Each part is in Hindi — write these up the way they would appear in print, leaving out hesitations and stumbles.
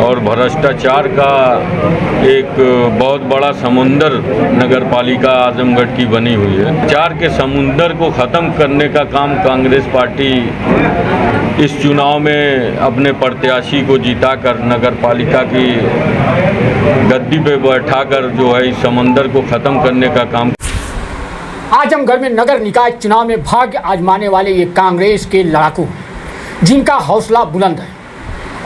और भ्रष्टाचार का एक बहुत बड़ा समुंदर नगर पालिका आजमगढ़ की बनी हुई है। चार के समुंदर को ख़त्म करने का काम कांग्रेस पार्टी इस चुनाव में अपने प्रत्याशी को जिताकर नगर पालिका की गद्दी पे बैठाकर जो है इस समंदर को ख़त्म करने का काम। आजमगढ़ में नगर निकाय चुनाव में भाग्य आजमाने वाले ये कांग्रेस के लड़ाकू हैं, जिनका हौसला बुलंद है।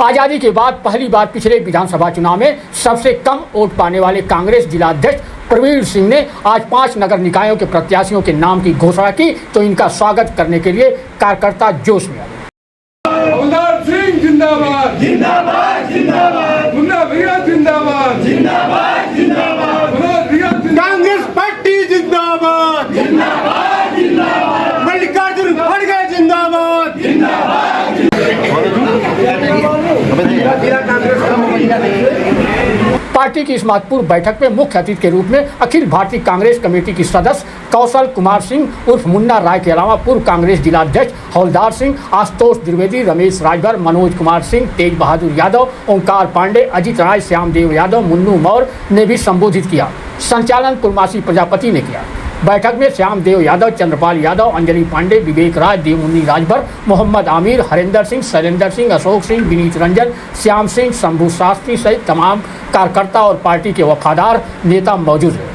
आज़ादी के बाद पहली बार पिछले विधानसभा चुनाव में सबसे कम वोट पाने वाले कांग्रेस जिलाध्यक्ष प्रवीण सिंह ने आज 5 नगर निकायों के प्रत्याशियों के नाम की घोषणा की, तो इनका स्वागत करने के लिए कार्यकर्ता जोश में आ गए। जिंदाबाद जिंदाबाद जिंदाबाद, मुन्ना भैया जिंदाबाद जिंदाबाद जिंदाबाद, कांग्रेस पार्टी जिंदाबाद जिंदाबाद जिंदाबाद, मल्लिकार्जुन खड़गे जिंदाबाद जिंदाबाद। पार्टी की इस महत्वपूर्ण बैठक में मुख्य अतिथि के रूप में अखिल भारतीय कांग्रेस कमेटी की सदस्य कौशल कुमार सिंह उर्फ मुन्ना राय के अलावा पूर्व कांग्रेस जिलाध्यक्ष हौलदार सिंह, आशुतोष द्विवेदी, रमेश राजभर, मनोज कुमार सिंह, तेज बहादुर यादव, ओंकार पांडे, अजित राय, श्यामदेव यादव, मुन्नू मौर्य ने भी संबोधित किया। संचालन पुरमासी प्रजापति ने किया। बैठक में श्यामदेव यादव, चंद्रपाल यादव, अंजलि पांडे, विवेक राय, देवमुन्नी राजभर, मोहम्मद आमिर, हरेंद्र सिंह, शैलेंद्र सिंह, अशोक सिंह, विनीत रंजन, श्याम सिंह, शंभू शास्त्री सहित तमाम कार्यकर्ता और पार्टी के वफादार नेता मौजूद हैं।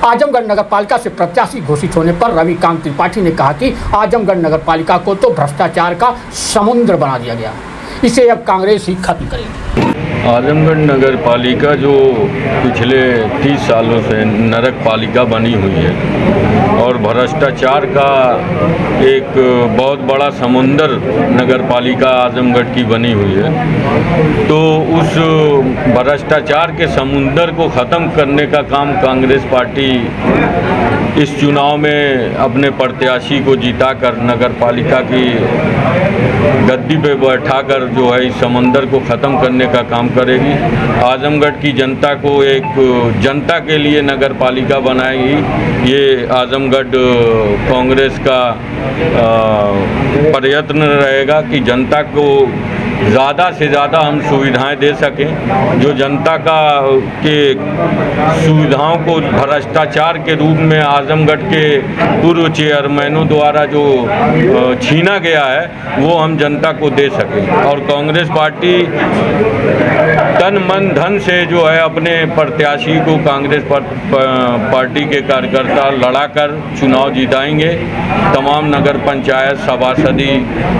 आजमगढ़ नगर पालिका से प्रत्याशी घोषित होने पर रविकांत त्रिपाठी ने कहा कि आजमगढ़ नगर पालिका को तो भ्रष्टाचार का समुद्र बना दिया गया, इसे अब कांग्रेस ही खत्म करेगी। आजमगढ़ नगर पालिका जो पिछले 30 सालों से नरक पालिका बनी हुई है और भ्रष्टाचार का एक बहुत बड़ा समुंदर नगर पालिका आजमगढ़ की बनी हुई है, तो उस भ्रष्टाचार के समुंदर को ख़त्म करने का काम कांग्रेस पार्टी इस चुनाव में अपने प्रत्याशी को जिताकर नगर पालिका की गद्दी पे बैठाकर जो है इस समंदर को ख़त्म करने का काम करेगी। आजमगढ़ की जनता को एक जनता के लिए नगर पालिका बनाएगी। ये आजमगढ़ कांग्रेस का प्रयत्न रहेगा कि जनता को ज़्यादा से ज़्यादा हम सुविधाएं दे सकें। जो जनता का के सुविधाओं को भ्रष्टाचार के रूप में आजमगढ़ के पूर्व चेयरमैनों द्वारा जो छीना गया है वो हम जनता को दे सकें। और कांग्रेस पार्टी तन मन धन से जो है अपने प्रत्याशी को कांग्रेस पार्टी के कार्यकर्ता लड़ाकर चुनाव जिताएंगे। तमाम नगर पंचायत सभासदी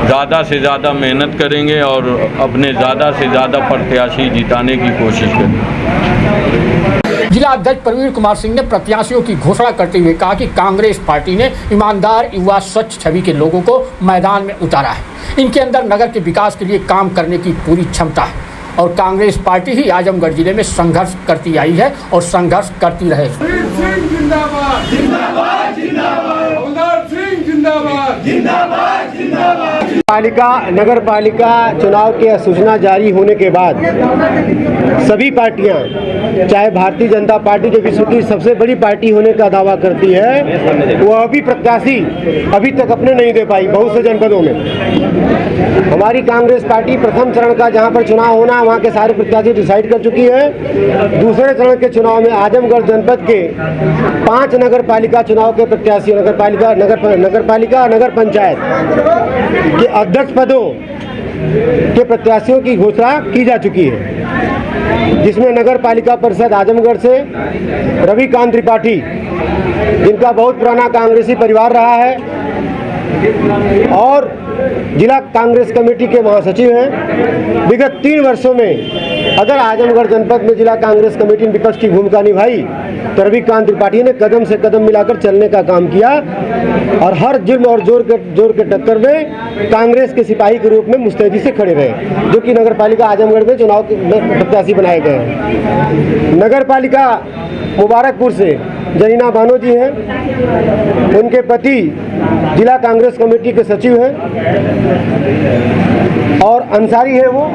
ज़्यादा से ज़्यादा मेहनत करेंगे और अपने ज़्यादा से ज़्यादा प्रत्याशी जिताने की कोशिश करेंगे। जिला अध्यक्ष प्रवीण कुमार सिंह ने प्रत्याशियों की घोषणा करते हुए कहा कि कांग्रेस पार्टी ने ईमानदार, युवा, स्वच्छ छवि के लोगों को मैदान में उतारा है। इनके अंदर नगर के विकास के लिए काम करने की पूरी क्षमता है और कांग्रेस पार्टी ही आजमगढ़ जिले में संघर्ष करती आई है और संघर्ष करती रहेगी। नगर पालिका चुनाव की अधिसूचना जारी होने के बाद सभी पार्टियां, चाहे भारतीय जनता पार्टी जो विश्व की सबसे बड़ी पार्टी होने का दावा करती है, वह भी प्रत्याशी अभी तक अपने नहीं दे पाई बहुत से जनपदों में। हमारी कांग्रेस पार्टी प्रथम चरण का जहां पर चुनाव होना वहां के सारे प्रत्याशी डिसाइड कर चुकी है। दूसरे चरण के चुनाव में आजमगढ़ जनपद के 5 नगर पालिका चुनाव के प्रत्याशी नगर पालिका नगर पंचायत के अध्यक्ष पदों के प्रत्याशियों की घोषणा की जा चुकी है, जिसमें नगर पालिका परिषद आजमगढ़ से रविकांत त्रिपाठी, जिनका बहुत पुराना कांग्रेसी परिवार रहा है और जिला कांग्रेस कमेटी के महासचिव हैं। विगत 3 वर्षों में अगर आजमगढ़ जनपद में जिला कांग्रेस कमेटी ने विपक्ष की भूमिका निभाई तो रविकांत त्रिपाठी ने कदम से कदम मिलाकर चलने का काम किया और हर जुर्म और जोर के टक्कर में कांग्रेस के सिपाही के रूप में मुस्तैदी से खड़े रहे, जो कि नगर पालिका आजमगढ़ में चुनाव में प्रत्याशी बनाए गए हैं। नगर पालिका मुबारकपुर से जरीना बानो जी हैं, उनके पति जिला कांग्रेस कमेटी के सचिव हैं और अंसारी है, वो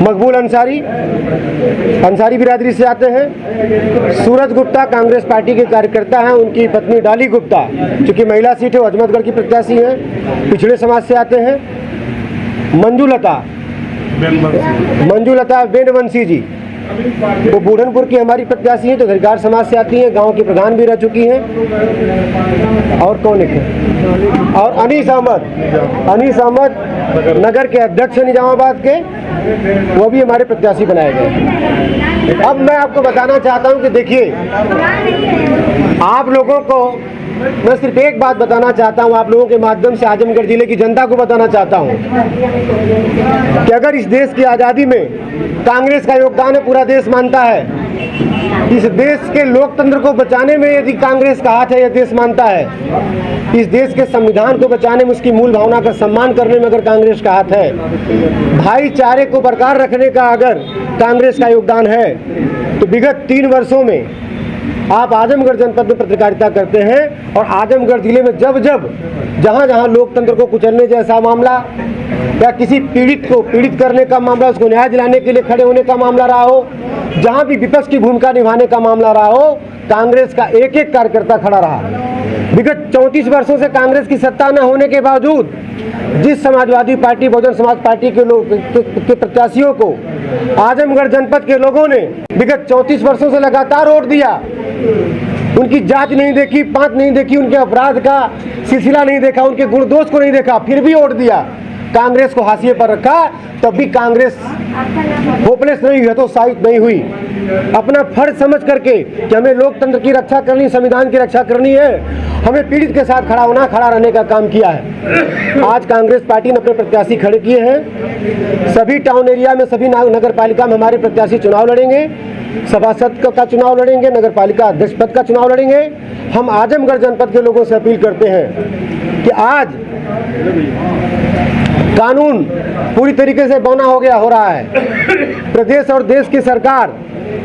मकबूल अंसारी बिरादरी से आते हैं। सूरज गुप्ता कांग्रेस पार्टी के कार्यकर्ता हैं, उनकी पत्नी डाली गुप्ता चूँकि महिला सीट है वो अजमतगढ़ की प्रत्याशी हैं, पिछड़े समाज से आते हैं। मंजूलता बेनवंशी जी वो बूढ़नपुर की हमारी प्रत्याशी हैं, तो घरगार समाज से आती हैं, गांव की प्रधान भी रह चुकी हैं। और कौन है? और अनीस अहमद नगर के अध्यक्ष हैं निजामाबाद के, वो भी हमारे प्रत्याशी बनाए गए। अब मैं आपको बताना चाहता हूं कि देखिए, आप लोगों को मैं सिर्फ एक बात बताना चाहता हूं, आप लोगों के माध्यम से आजमगढ़ जिले की जनता को बताना चाहता हूं कि अगर इस देश की आज़ादी में कांग्रेस का योगदान है, पूरा देश मानता है, इस देश के लोकतंत्र को बचाने में यदि कांग्रेस का हाथ है, यह देश मानता है, इस देश के संविधान को बचाने में, उसकी मूल भावना का सम्मान करने में अगर कांग्रेस का हाथ है, भाईचारे को बरकरार रखने का अगर कांग्रेस का योगदान है, तो विगत 3 वर्षों में आप आजमगढ़ जनपद में पत्रकारिता करते हैं और आजमगढ़ जिले में जब जहां लोकतंत्र को कुचलने जैसा मामला या किसी पीड़ित को पीड़ित करने का मामला, उसको न्याय दिलाने के लिए खड़े होने का मामला रहा हो, जहां भी विपक्ष की भूमिका निभाने का मामला रहा हो, कांग्रेस का एक एक कार्यकर्ता खड़ा रहा। विगत 34 वर्षों से कांग्रेस की सत्ता न होने के बावजूद जिस समाजवादी पार्टी, बहुजन समाज पार्टी के लोग के प्रत्याशियों को आजमगढ़ जनपद के लोगों ने विगत 34 वर्षों से लगातार वोट दिया, उनकी जांच नहीं देखी, पांच नहीं देखी, उनके अपराध का सिलसिला नहीं देखा, उनके गुण दोष को नहीं देखा, फिर भी वोट दिया, कांग्रेस को हाशिए पर रखा, तब भी कांग्रेस होपलेस नहीं हुई, हतोत्साहित नहीं हुई। अपना फर्ज समझ करके कि हमें लोकतंत्र की रक्षा करनी, संविधान की रक्षा करनी है, हमें पीड़ित के साथ खड़ा रहने का काम किया है। आज कांग्रेस पार्टी ने अपने प्रत्याशी खड़े किए हैं। सभी टाउन एरिया में, सभी नगर पालिका में हमारे प्रत्याशी चुनाव लड़ेंगे, सभासद का चुनाव लड़ेंगे, नगर पालिका अध्यक्ष पद का चुनाव लड़ेंगे। हम आजमगढ़ जनपद के लोगों से अपील करते हैं कि आज कानून पूरी तरीके से बौना हो रहा है। प्रदेश और देश की सरकार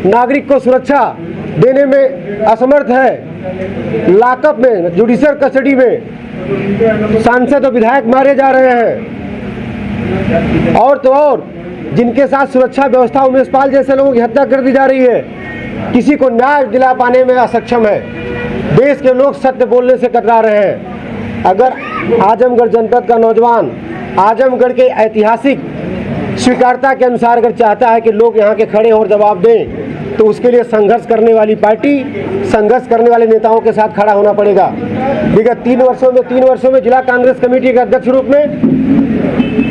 नागरिक को सुरक्षा देने में असमर्थ है। लॉकअप में, जुडिशियल कस्टडी में सांसद और विधायक मारे जा रहे हैं, और तो और जिनके साथ सुरक्षा व्यवस्था, उमेश पाल जैसे लोगों की हत्या कर दी जा रही है, किसी को न्याय दिला पाने में असक्षम है। देश के लोग सत्य बोलने से कतरा रहे हैं। अगर आजमगढ़ जनपद का नौजवान आजमगढ़ के ऐतिहासिक स्वीकारता के अनुसार अगर चाहता है कि लोग यहाँ के खड़े और जवाब दें, तो उसके लिए संघर्ष करने वाली पार्टी, संघर्ष करने वाले नेताओं के साथ खड़ा होना पड़ेगा। विगत 3 वर्षों में जिला कांग्रेस कमेटी के अध्यक्ष रूप में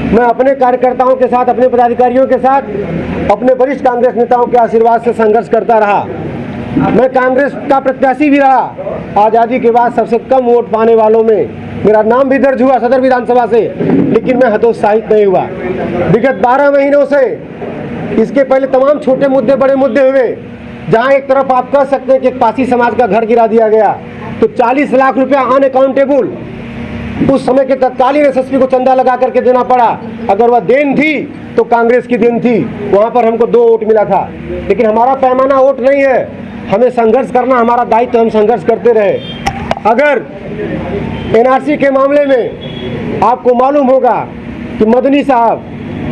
मैं अपने कार्यकर्ताओं के साथ, अपने पदाधिकारियों के साथ, अपने वरिष्ठ कांग्रेस नेताओं के आशीर्वाद से संघर्ष करता रहा। मैं कांग्रेस का प्रत्याशी भी रहा। आज़ादी के बाद सबसे कम वोट पाने वालों में मेरा नाम भी दर्ज हुआ सदर विधानसभा से, लेकिन मैं हतोत्साहित नहीं हुआ। विगत 12 महीनों से, इसके पहले तमाम छोटे मुद्दे, बड़े मुद्दे हुए, जहां एक तरफ आप कह सकते हैं कि एक पासी समाज का घर गिरा दिया गया, तो 40 लाख रुपया अनअकाउंटेबल उस समय के तत्कालीन एसएसपी को चंदा लगा करके देना पड़ा। अगर वह देन थी तो कांग्रेस की देन थी, वहां पर हमको 2 वोट मिला था। लेकिन हमारा पैमाना वोट नहीं है, हमें संघर्ष करना हमारा दायित्व, हम संघर्ष करते रहे। अगर एनआरसी के मामले में आपको मालूम होगा कि मदनी साहब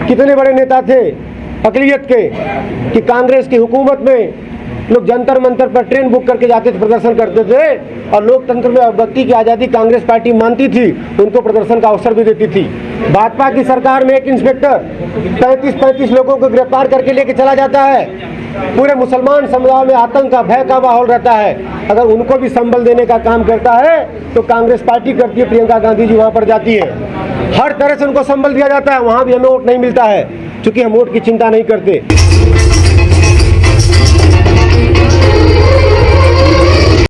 कितने बड़े नेता थे अक़लियत के, कि कांग्रेस की हुकूमत में लोग जंतर मंतर पर ट्रेन बुक करके जाते थे, प्रदर्शन करते थे, और लोकतंत्र में व्यक्ति की आज़ादी कांग्रेस पार्टी मानती थी, उनको प्रदर्शन का अवसर भी देती थी। भाजपा की सरकार में एक इंस्पेक्टर 35 लोगों को गिरफ्तार करके लेके चला जाता है। पूरे मुसलमान समुदाय में आतंक का, भय का माहौल रहता है। अगर उनको भी संबल देने का काम करता है तो कांग्रेस पार्टी करती है, प्रियंका गांधी जी वहाँ पर जाती है, हर तरह से उनको संबल दिया जाता है। वहाँ भी हमें वोट नहीं मिलता है, क्योंकि हम वोट की चिंता नहीं करते।